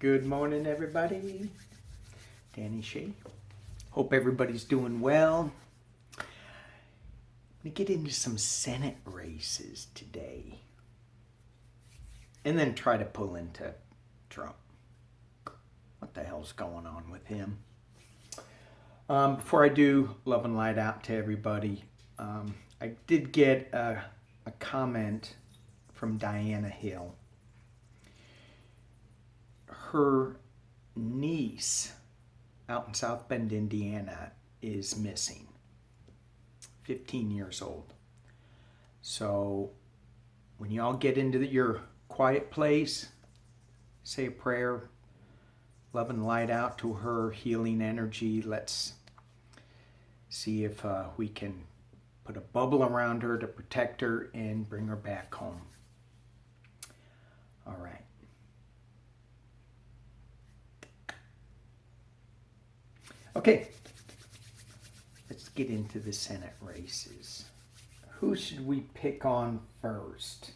Good morning, everybody. Danny Shea. Hope everybody's doing well. I'm going to get into some Senate races today and then try to pull into Trump. What the hell's going on with him? Before I do, love and light out to everybody. I did get a comment from Diana Hill. Her niece out in South Bend, Indiana is missing. 15 years old. So when y'all get into your quiet place, say a prayer, love and light out to her, healing energy. Let's see if we can put a bubble around her to protect her and bring her back home. All right. Okay, let's get into the Senate races. Who should we pick on first?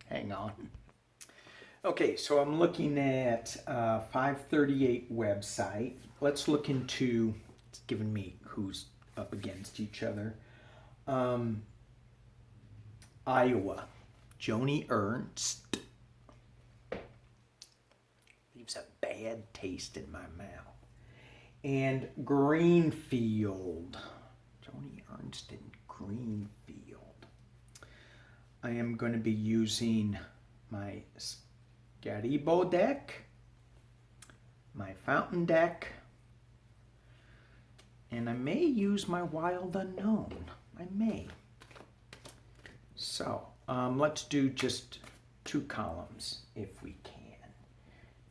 Hang on. Okay, so I'm looking at 538 website. Let's look into, it's giving me who's up against each other. Iowa, Joni Ernst. Leaves a bad taste in my mouth. And Greenfield. Joni Ernst in Greenfield. I am going to be using my Scaribo deck, my Fountain deck, and I may use my Wild Unknown. I may. So, let's do just 2 columns if we can.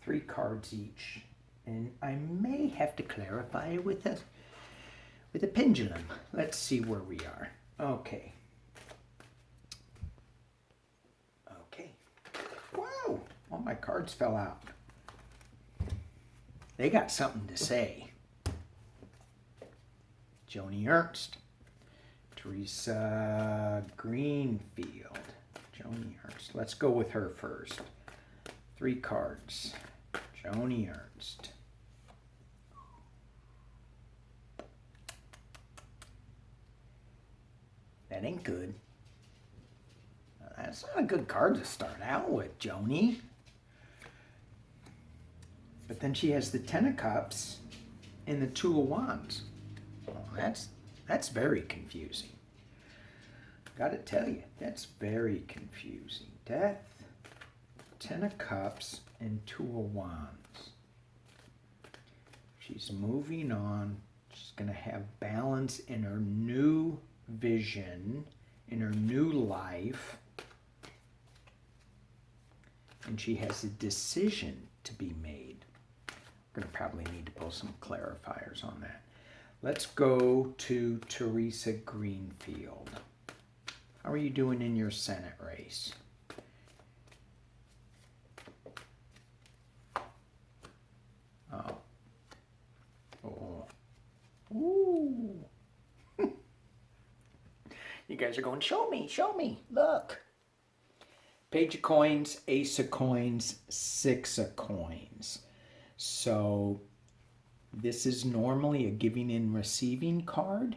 3 cards each. And I may have to clarify with a pendulum. Let's see where we are. Okay. Whoa! All my cards fell out. They got something to say. Joni Ernst. Teresa Greenfield. Joni Ernst. Let's go with her first. 3 cards. Joni Ernst. That ain't good. That's not a good card to start out with, Joni. But then she has the 10 of Cups and the 2 of Wands. Well, that's very confusing. Gotta tell you, that's very confusing. Death, 10 of Cups, and 2 of Wands. She's moving on. She's gonna have balance in her new vision, in her new life, and she has a decision to be made. We're going to probably need to pull some clarifiers on that. Let's go to Teresa Greenfield. How are you doing in your Senate race? Oh. Ooh. You guys are going, show me, look. Page of Coins, Ace of Coins, 6 of Coins. So this is normally a giving and receiving card,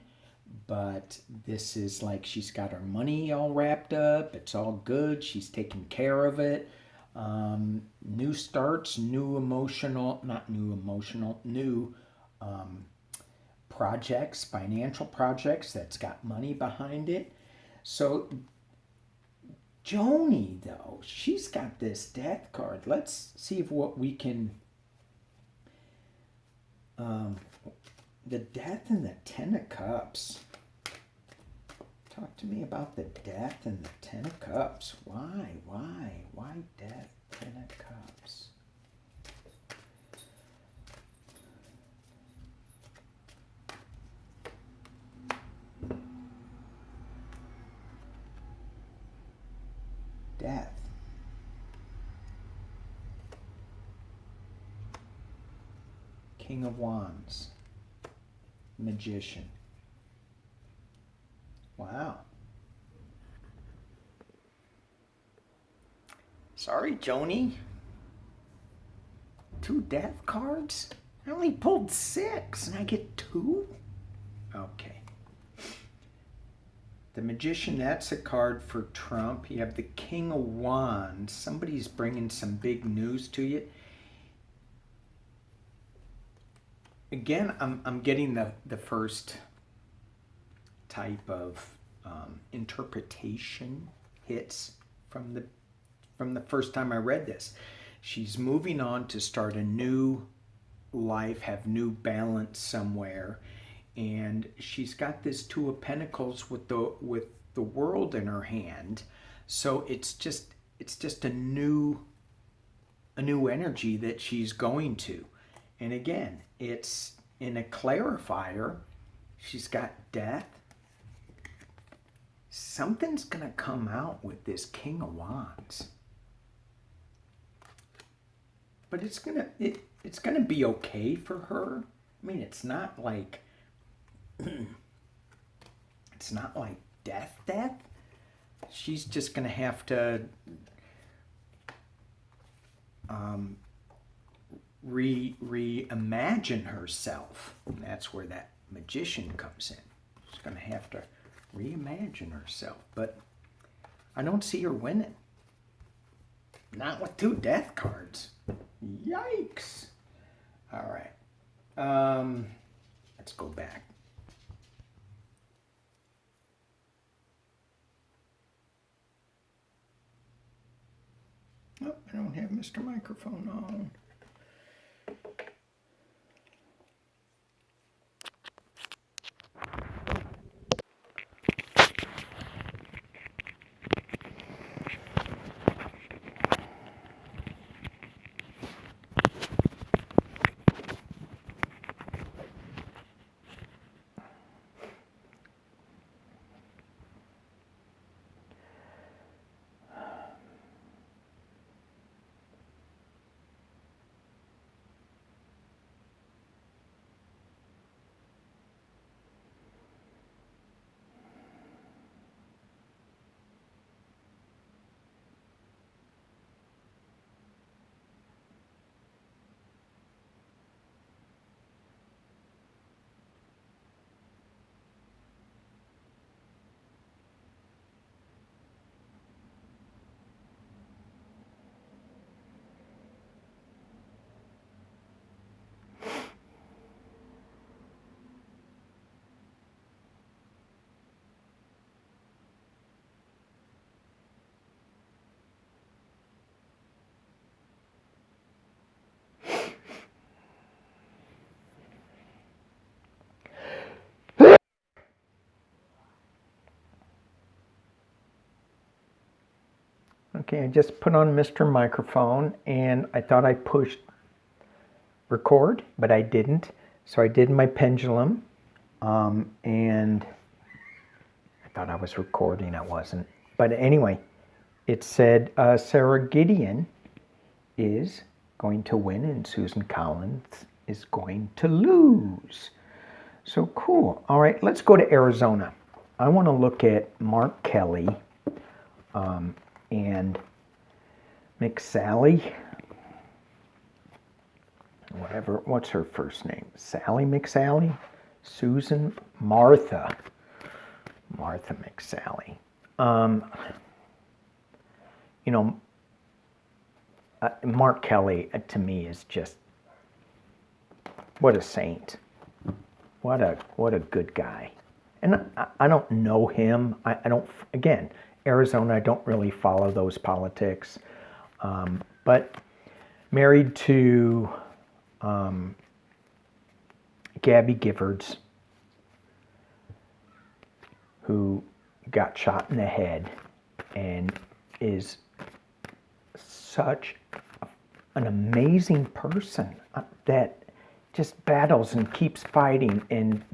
but this is like she's got her money all wrapped up. It's all good. She's taking care of it. New starts, new projects, financial projects that's got money behind it. So Joni, though, she's got this death card. Let's see if what we can... the death and the 10 of Cups. Talk to me about the death and the 10 of Cups. Why death, 10 of Cups? Death. King of Wands. Magician. Wow. Sorry, Joni. 2 death cards? I only pulled 6 and I get 2? Okay. The Magician, that's a card for Trump. You have the King of Wands. Somebody's bringing some big news to you. Again, I'm getting the first type of interpretation hits from the first time I read this. She's moving on to start a new life, have new balance somewhere, and she's got this 2 of Pentacles with the world in her hand. So it's just a new energy that she's going to. And again, it's in a clarifier. She's got death. Something's going to come out with this King of Wands. But it's going to be okay for her. I mean, it's not like it's not like death. She's just going to have to reimagine herself. And that's where that Magician comes in. She's going to have to reimagine herself. But I don't see her winning. Not with 2 death cards. Yikes. All right. Let's go back. Oh, I don't have Mr. Microphone on. Okay, I just put on Mr. Microphone and I thought I pushed record, but I didn't. So I did my pendulum and I thought I was recording, I wasn't. But anyway, it said Sarah Gideon is going to win and Susan Collins is going to lose. So cool. All right, let's go to Arizona. I want to look at Mark Kelly and McSally, whatever, what's her first name? Sally McSally? Susan? Martha McSally. You know, Mark Kelly to me is just, what a saint. What a good guy. And I don't know him. I don't, again, Arizona, I don't really follow those politics. But married to Gabby Giffords, who got shot in the head and is such an amazing person that just battles and keeps fighting and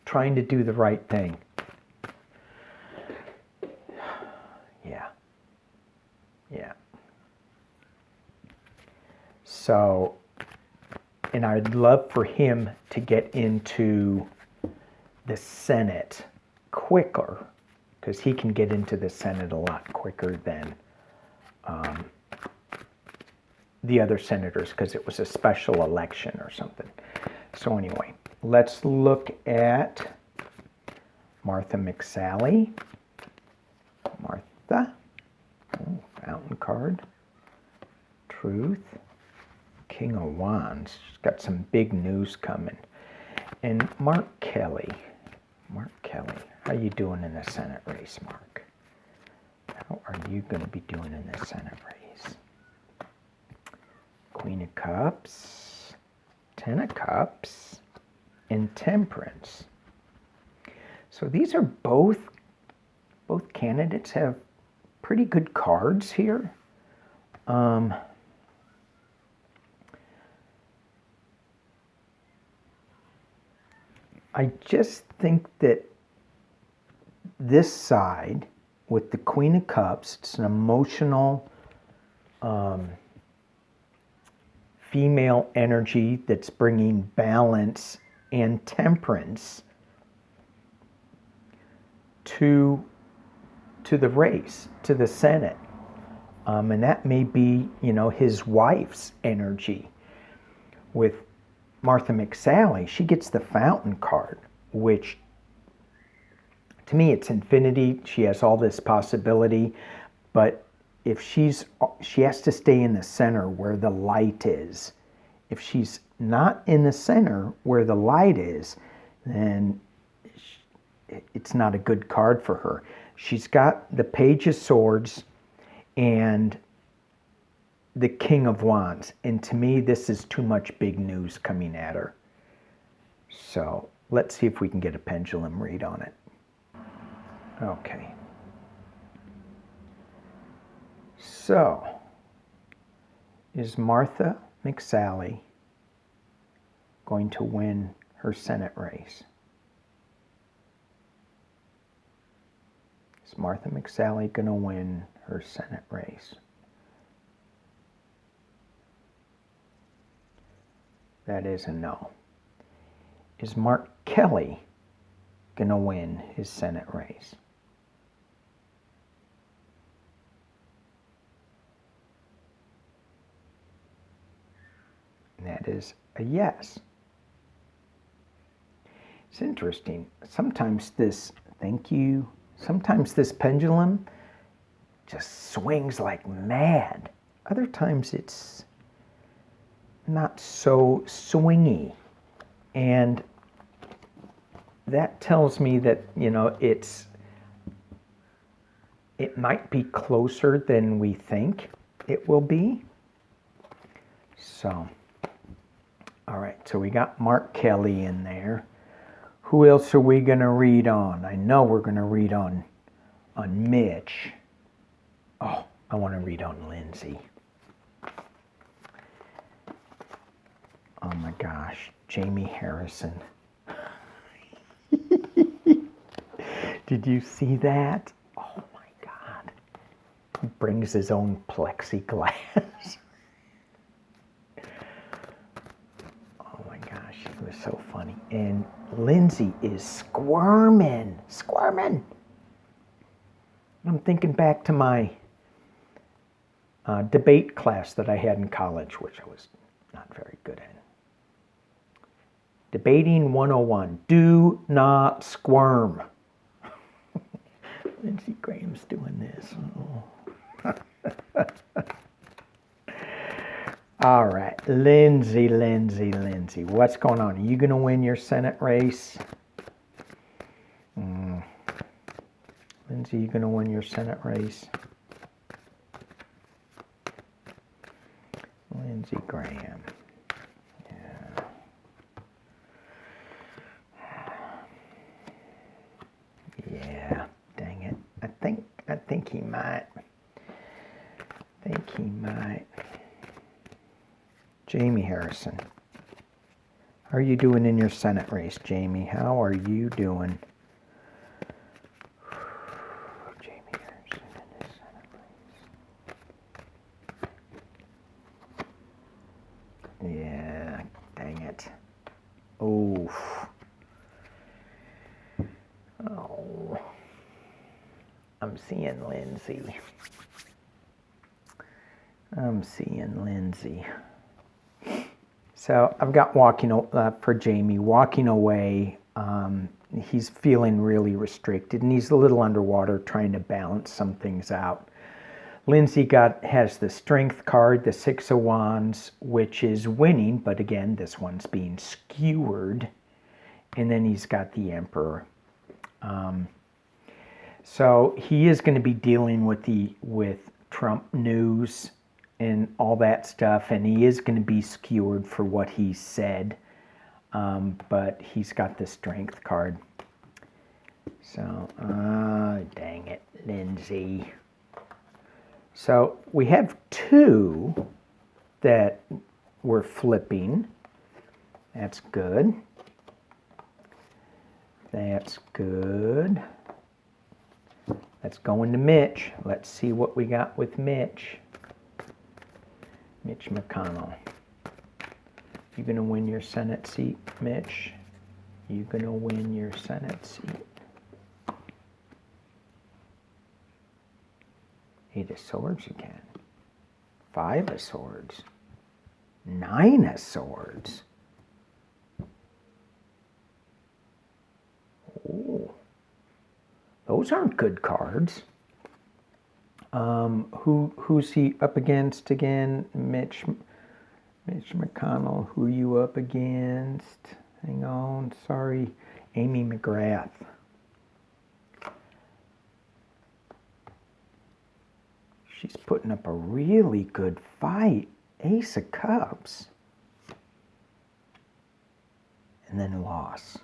trying to do the right thing. Yeah. So, and I'd love for him to get into the Senate quicker, because he can get into the Senate a lot quicker than the other senators because it was a special election or something. So anyway, let's look at Martha McSally. Martha. Oh, fountain card. Truth. King of Wands. She's got some big news coming. And Mark Kelly. Mark Kelly. How you doing in the Senate race, Mark? How are you going to be doing in the Senate race? Queen of Cups. Ten of Cups. And Temperance. So these are both candidates have pretty good cards here. I just think that this side with the Queen of Cups, it's an emotional female energy that's bringing balance and temperance to the race, to the Senate. And that may be, his wife's energy. With Martha McSally, she gets the fountain card, which to me it's infinity. She has all this possibility, but if she has to stay in the center where the light is. If she's not in the center where the light is, then it's not a good card for her. She's got the Page of Swords and the King of Wands. And to me, this is too much big news coming at her. So let's see if we can get a pendulum read on it. Okay. So, is Martha McSally going to win her Senate race? Is Martha McSally going to win her Senate race? That is a no. Is Mark Kelly going to win his Senate race? And that is a yes. It's interesting. Sometimes this pendulum just swings like mad. Other times it's not so swingy. And that tells me that, it might be closer than we think it will be. So, all right, so we got Mark Kelly in there. Who else are we going to read on? I know we're going to read on Mitch. Oh, I want to read on Lindsay. Oh my gosh, Jamie Harrison. Did you see that? Oh my God. He brings his own plexiglass. Oh my gosh, it was so funny. And Lindsay is squirming. I'm thinking back to my debate class that I had in college, which I was not very good at. Debating 101. Do not squirm. Lindsey Graham's doing this. Oh. All right. Lindsay. What's going on? Are you going to win your Senate race? Lindsay, you going to win your Senate race? Lindsey Graham. Yeah, dang it. I think he might. Jamie Harrison. How are you doing in your Senate race, Jamie? How are you doing? Jamie Harrison in his Senate race. Yeah, dang it. Oh. I'm seeing Lindsay. I'm seeing Lindsay. So I've got for Jamie, walking away. He's feeling really restricted, and he's a little underwater trying to balance some things out. Lindsay has the strength card, the Six of Wands, which is winning, but again, this one's being skewered. And then he's got the Emperor. So he is going to be dealing with Trump news and all that stuff, and he is going to be skewered for what he said. But he's got the strength card. So, dang it, Lindsay. So we have two that we're flipping. That's good. That's good. Let's go into Mitch. Let's see what we got with Mitch. Mitch McConnell. You gonna win your Senate seat, Mitch? You gonna win your Senate seat? Eight of Swords again. Five of Swords. Nine of Swords. Oh, those aren't good cards. Who's he up against again? Mitch McConnell. Who are you up against? Hang on, sorry, Amy McGrath. She's putting up a really good fight. Ace of Cups. And then loss.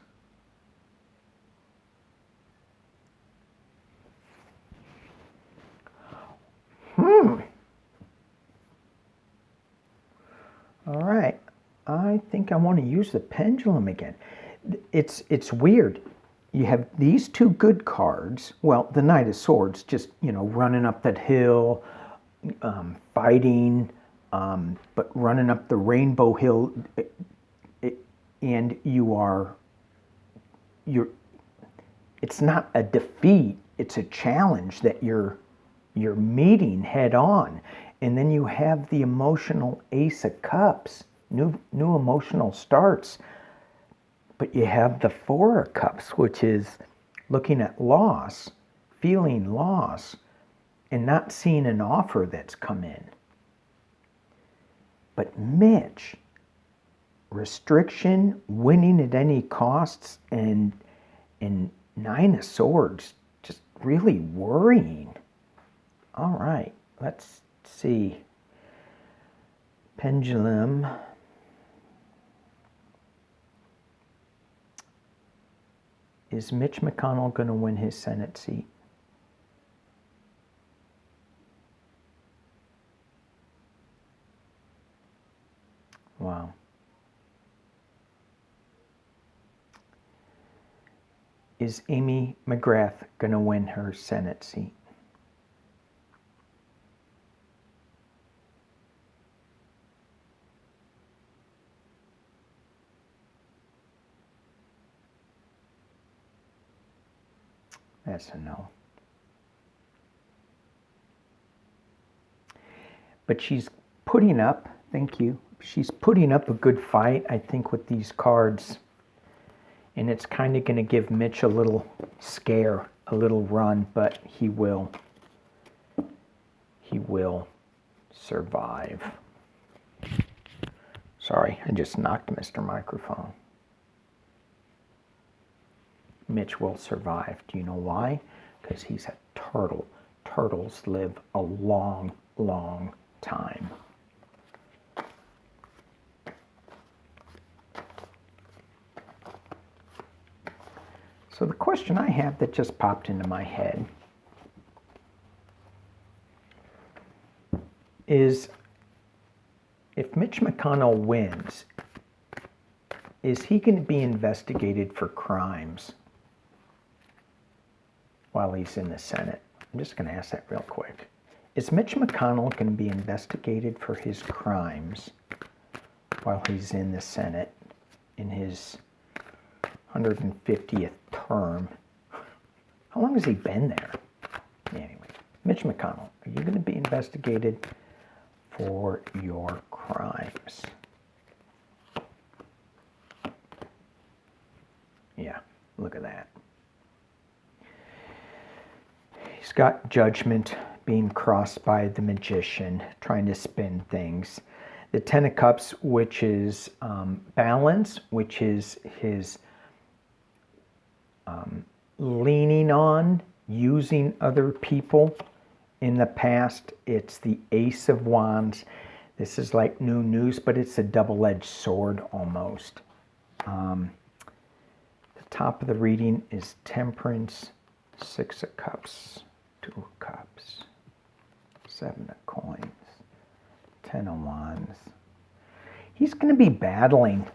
All right. I think I want to use the pendulum again. It's weird. You have these two good cards. Well, the Knight of Swords, just, running up that hill, fighting, but running up the Rainbow Hill, and it's not a defeat, it's a challenge that you're meeting head on. And then you have the emotional Ace of Cups, new emotional starts. But you have the Four of Cups, which is looking at loss, feeling loss, and not seeing an offer that's come in. But Mitch, restriction, winning at any costs, and Nine of Swords, just really worrying. All right, let's see. Pendulum. Is Mitch McConnell going to win his Senate seat? Wow. Is Amy McGrath going to win her Senate seat? That's a no. But she's putting up, thank you, she's putting up a good fight, I think, with these cards. And it's kind of going to give Mitch a little scare, a little run, but he will survive. Sorry, I just knocked Mr. Microphone. Mitch will survive. Do you know why? Because he's a turtle. Turtles live a long, long time. So the question I have that just popped into my head is, if Mitch McConnell wins, is he going to be investigated for crimes while he's in the Senate? I'm just going to ask that real quick. Is Mitch McConnell going to be investigated for his crimes while he's in the Senate in his 150th term? How long has he been there? Anyway, Mitch McConnell, are you going to be investigated for your crimes. Yeah, look at that. He's got judgment being crossed by the magician, trying to spin things. The Ten of Cups, which is balance, which is his leaning on, using other people in the past. It's the Ace of Wands. This is like new news, but it's a double-edged sword almost. The top of the reading is Temperance, Six of Cups, Two of Cups, Seven of Coins, 10 of Wands. He's going to be battling.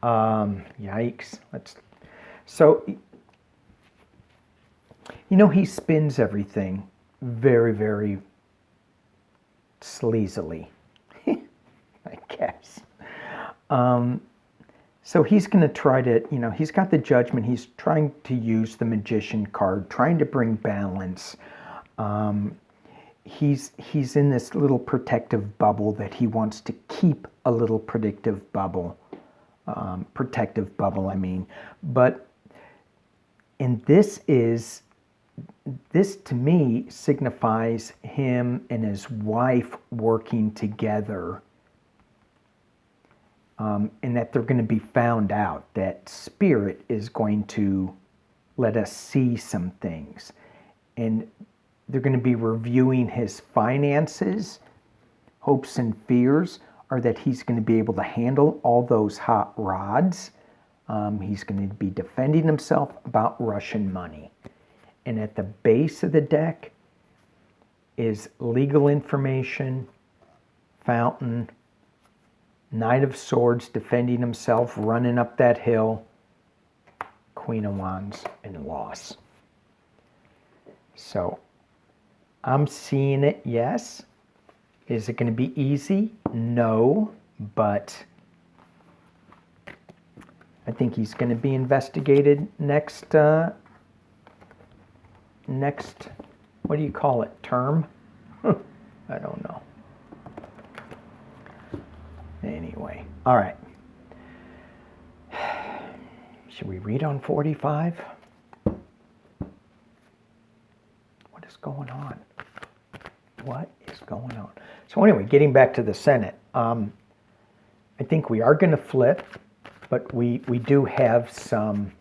Yikes. So, you know, he spins everything very, very sleazily, I guess. So he's going to try to, you know, he's got the judgment. He's trying to use the magician card, trying to bring balance. He's in this little protective bubble that he wants to keep a little protective bubble, I mean. But, and this to me signifies him and his wife working together, and that they're going to be found out, that Spirit is going to let us see some things. And they're going to be reviewing his finances. Hopes and fears are that he's going to be able to handle all those hot rods. He's going to be defending himself about Russian money. And at the base of the deck is legal information, Fountain, Knight of Swords defending himself, running up that hill, Queen of Wands, and loss. So I'm seeing it, yes. Is it going to be easy? No, but I think he's going to be investigated next, what do you call it, term? I don't know. Anyway, all right. Should we read on 45? What is going on? What is going on? So anyway, getting back to the Senate, I think we are going to flip, but we do have some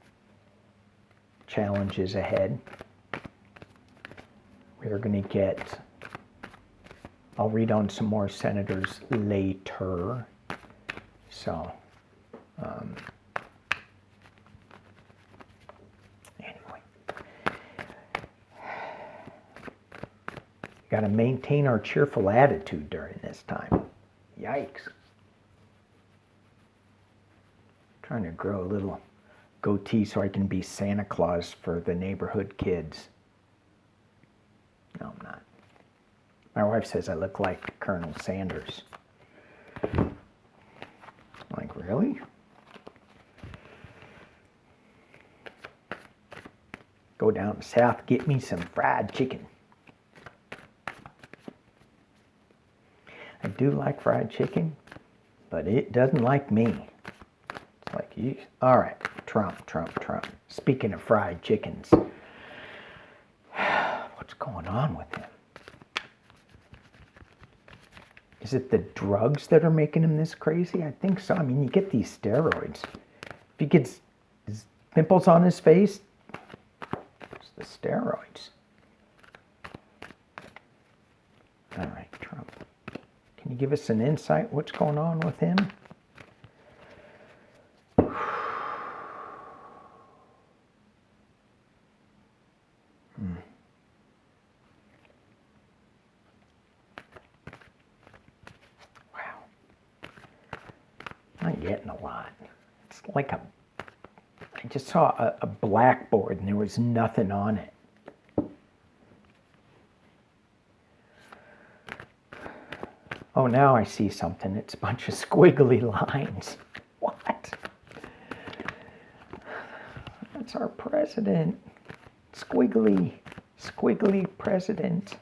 challenges ahead. We are going to get, I'll read on some more senators later. So, anyway, got to maintain our cheerful attitude during this time. Yikes. Trying to grow a little goatee so I can be Santa Claus for the neighborhood kids. No, I'm not. My wife says I look like Colonel Sanders. I'm like, really? Go down south, get me some fried chicken. I do like fried chicken, but it doesn't like me. It's like, you. All right, Trump. Speaking of fried chickens, what's going on with him? Is it the drugs that are making him this crazy? I think so. I mean, you get these steroids. If he gets his pimples on his face, it's the steroids. All right, Trump. Can you give us an insight what's going on with him? Getting a lot. It's like I just saw a blackboard and there was nothing on it. Oh, now I see something. It's a bunch of squiggly lines. What? That's our president. Squiggly president.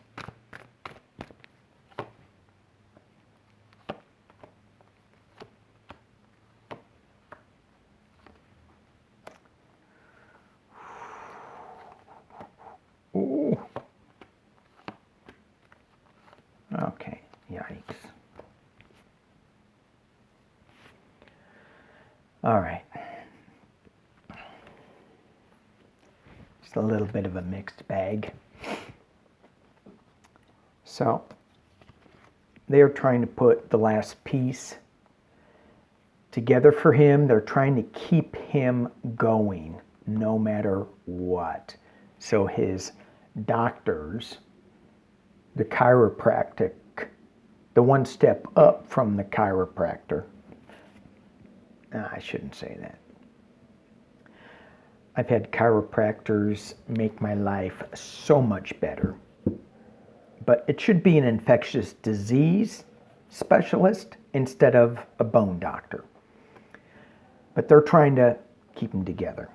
All right. Just a little bit of a mixed bag. So they're trying to put the last piece together for him. They're trying to keep him going no matter what. So his doctors, the chiropractic, the one step up from the chiropractor. I shouldn't say that. I've had chiropractors make my life so much better. But it should be an infectious disease specialist instead of a bone doctor. But they're trying to keep them together.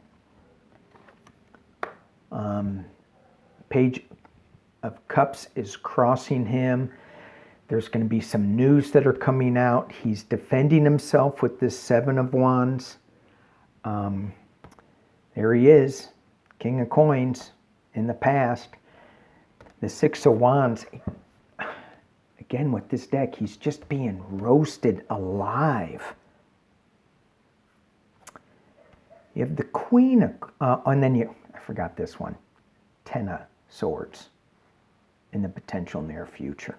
Page of Cups is crossing him. There's going to be some news that are coming out. He's defending himself with this Seven of Wands. There he is, King of Coins in the past. The Six of Wands, again with this deck, he's just being roasted alive. You have the Queen of, and then I forgot this one, Ten of Swords in the potential near future.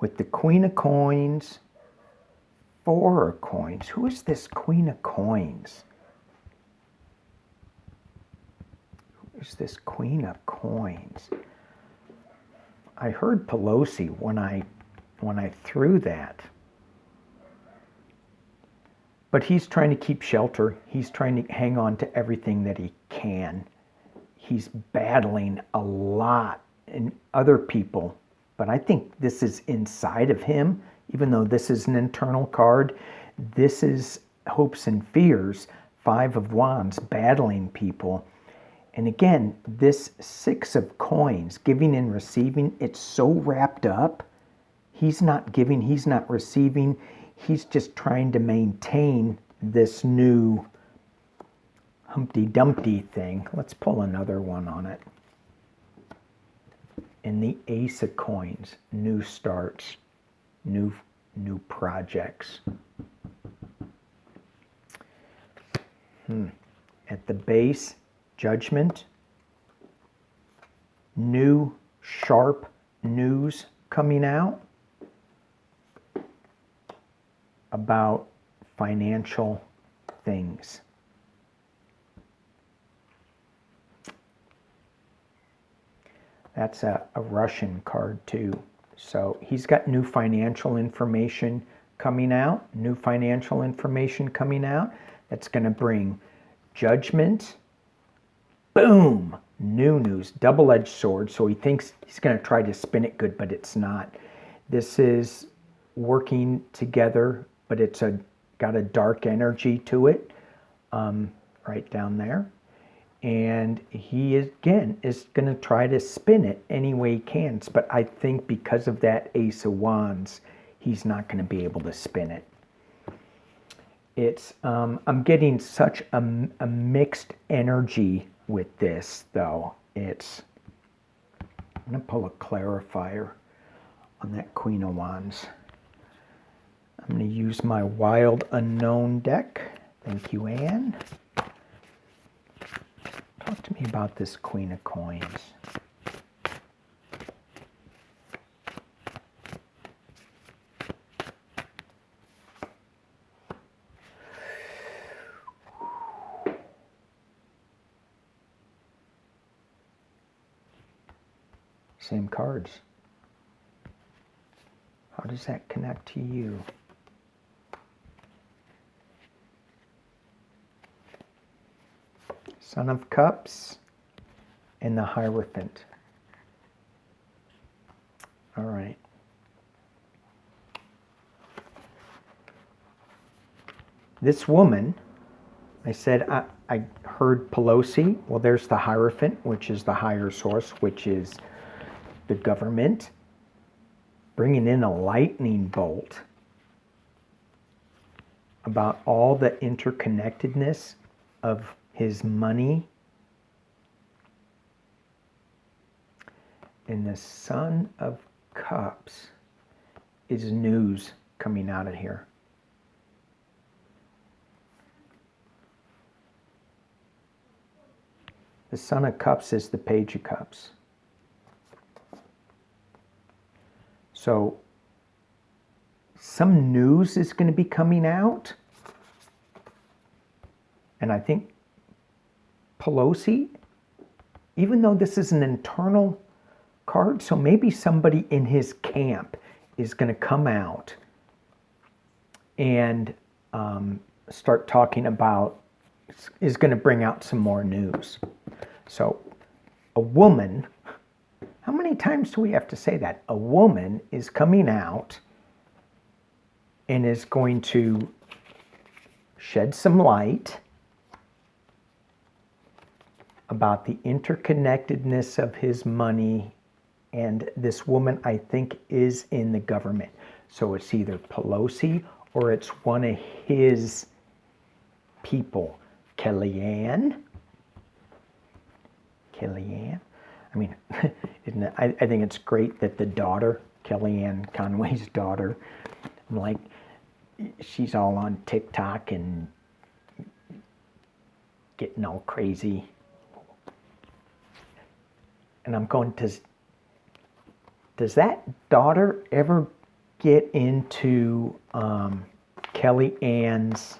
With the Queen of Coins, Four of Coins. Who is this Queen of Coins? Who is this Queen of Coins? I heard Pelosi when I threw that. But he's trying to keep shelter. He's trying to hang on to everything that he can. He's battling a lot in other people. But I think this is inside of him, even though this is an internal card. This is hopes and fears, Five of Wands, battling people. And again, this Six of Coins, giving and receiving, it's so wrapped up. He's not giving, he's not receiving. He's just trying to maintain this new Humpty Dumpty thing. Let's pull another one on it. And the Ace of Coins, new starts, new projects. At the base, Judgment, new sharp news coming out about financial things. That's a Russian card too. So he's got new financial information coming out, that's going to bring judgment. Boom! New news, double-edged sword. So he thinks he's going to try to spin it good, but it's not. This is working together, but it's got a dark energy to it, right down there. And he, again, is going to try to spin it any way he can. But I think because of that Ace of Wands, he's not going to be able to spin it. It's I'm getting such a mixed energy with this, though. I'm going to pull a clarifier on that Queen of Wands. I'm going to use my Wild Unknown deck. Thank you, Anne. Talk to me about this Queen of Coins. Same cards. How does that connect to you? Son of Cups and the Hierophant. All right. This woman, I said, I heard Pelosi. Well, there's the Hierophant, which is the higher source, which is the government, bringing in a lightning bolt about all the interconnectedness of his money. And the Son of Cups is news coming out of here. The Son of Cups is the Page of Cups. So some news is going to be coming out. And I think Pelosi, even though this is an internal card, so maybe somebody in his camp is going to come out and start talking about, is going to bring out some more news. So a woman, how many times do we have to say that? A woman is coming out and is going to shed some light about the interconnectedness of his money. And this woman, I think, is in the government. So it's either Pelosi or it's one of his people. Kellyanne. I mean, I think it's great that the daughter, Kellyanne Conway's daughter, like, she's all on TikTok and getting all crazy. And I'm going, does that daughter ever get into Kellyanne's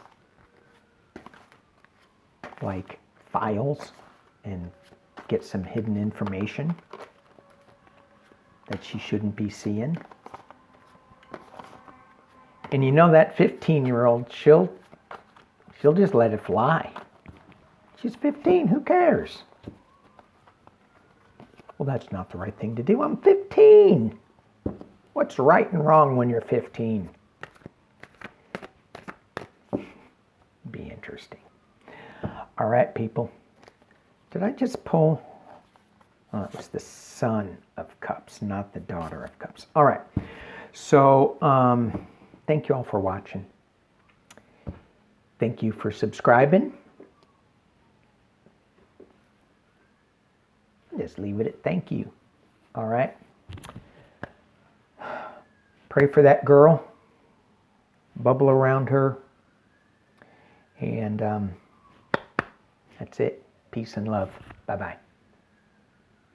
like files and get some hidden information that she shouldn't be seeing? And you know, that 15-year-old, she'll just let it fly. She's 15, who cares? Well, that's not the right thing to do. I'm 15. What's right and wrong when you're 15? Be interesting. All right, people. Did I just pull? Oh, it was the Son of Cups, not the Daughter of Cups. All right. So, thank you all for watching. Thank you for subscribing. Just leave it at thank you. All right. Pray for that girl. Bubble around her. And that's it. Peace and love. Bye-bye.